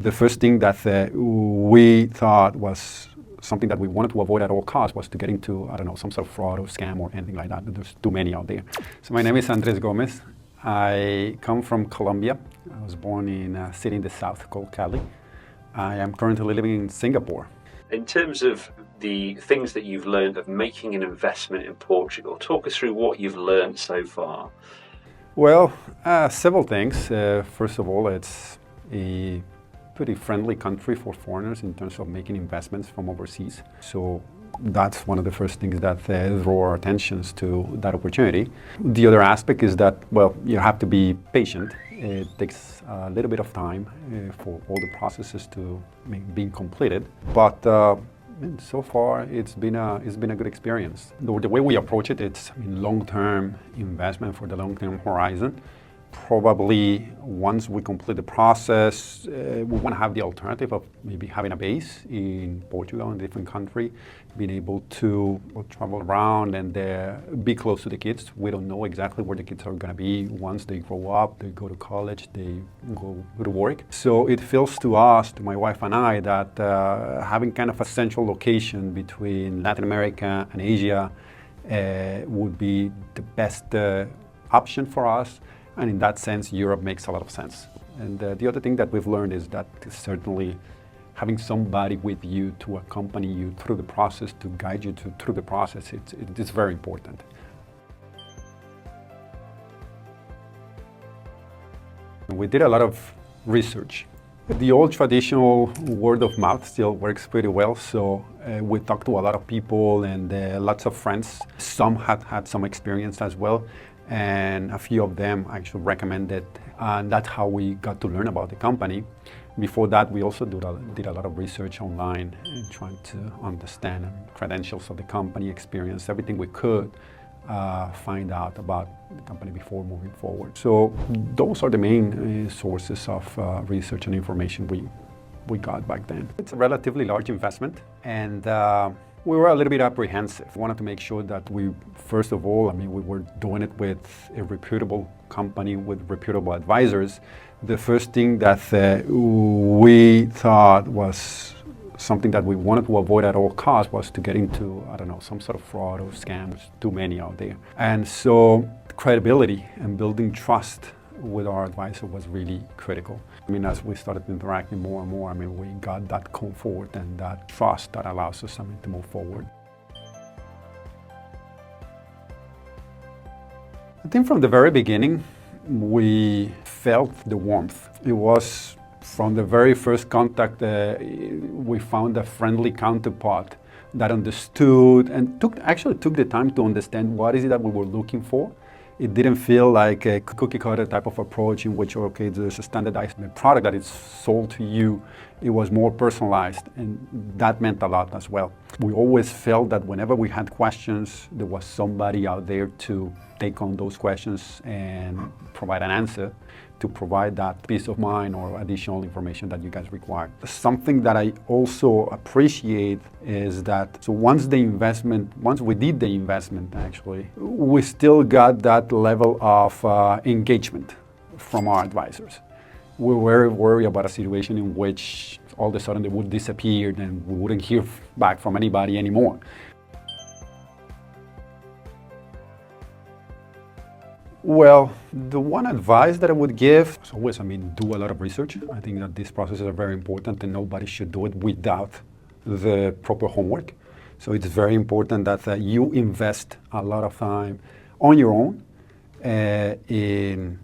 The first thing that we thought was something that we wanted to avoid at all costs was to get into, I don't know, some sort of fraud or scam or anything like that. There's too many out there. So my name is Andrez Gomez. I come from Colombia. I was born in a city in the south called Cali. I am currently living in Singapore. In terms of the things that you've learned of making an investment in Portugal, talk us through what you've learned so far. Well, several things. First of all, it's a pretty friendly country for foreigners in terms of making investments from overseas. So that's one of the first things that draw our attentions to that opportunity. The other aspect is that, well, you have to be patient. It takes a little bit of time for all the processes to be completed. But so far, it's been a good experience. The way we approach it, it's long-term investment for the long-term horizon. Probably once we complete the process, we want to have the alternative of maybe having a base in Portugal, in a different country, being able to travel around and be close to the kids. We don't know exactly where the kids are going to be once they grow up, they go to college, they go to work. So it feels to us, to my wife and I, that having kind of a central location between Latin America and Asia would be the best option for us. And in that sense, Europe makes a lot of sense. And the other thing that we've learned is that certainly having somebody with you to accompany you through the process, to guide you through the process, it's very important. We did a lot of research. The old traditional word of mouth still works pretty well, so we talked to a lot of people and lots of friends. Some had some experience as well, and a few of them actually recommended, and that's how we got to learn about the company. Before that, we also did a lot of research online and trying to understand credentials of the company, experience everything we could find out about the company before moving forward. So those are the main sources of research and information we got back then. It's a relatively large investment, and we were a little bit apprehensive. We wanted to make sure that we, first of all, we were doing it with a reputable company with reputable advisors. The first thing that we thought was something that we wanted to avoid at all costs was to get into, I don't know, some sort of fraud or scam. There's too many out there. And so credibility and building trust with our advisor was really critical. As we started interacting more and more, we got that comfort and that trust that allows us to move forward. I think from the very beginning, we felt the warmth. It was from the very first contact, we found a friendly counterpart that understood and actually took the time to understand what is it that we were looking for. It didn't feel like a cookie-cutter type of approach in which, okay, there's a standardized product that is sold to you. It was more personalized, and that meant a lot as well. We always felt that whenever we had questions, there was somebody out there to take on those questions and provide an answer, to provide that peace of mind or additional information that you guys require. Something that I also appreciate is that, so once we did the investment actually, we still got that level of engagement from our advisors. We were worried about a situation in which all of a sudden they would disappear and we wouldn't hear back from anybody anymore. Well, the one advice that I would give is always, do a lot of research. I think that these processes are very important and nobody should do it without the proper homework. So it's very important that you invest a lot of time on your own in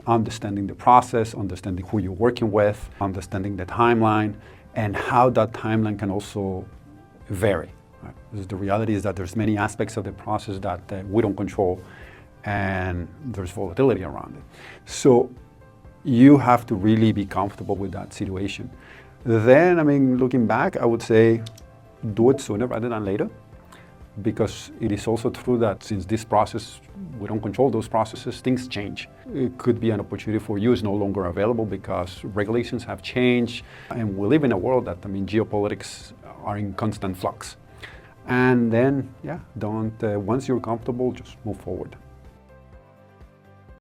understanding the process, understanding who you're working with, understanding the timeline, and how that timeline can also vary. Right? Because the reality is that there's many aspects of the process that we don't control, and there's volatility around it. So you have to really be comfortable with that situation. Then, looking back, I would say do it sooner rather than later, because it is also true that since this process, we don't control those processes, things change. It could be an opportunity for you is no longer available because regulations have changed, and we live in a world that, geopolitics are in constant flux. And then, once you're comfortable, just move forward.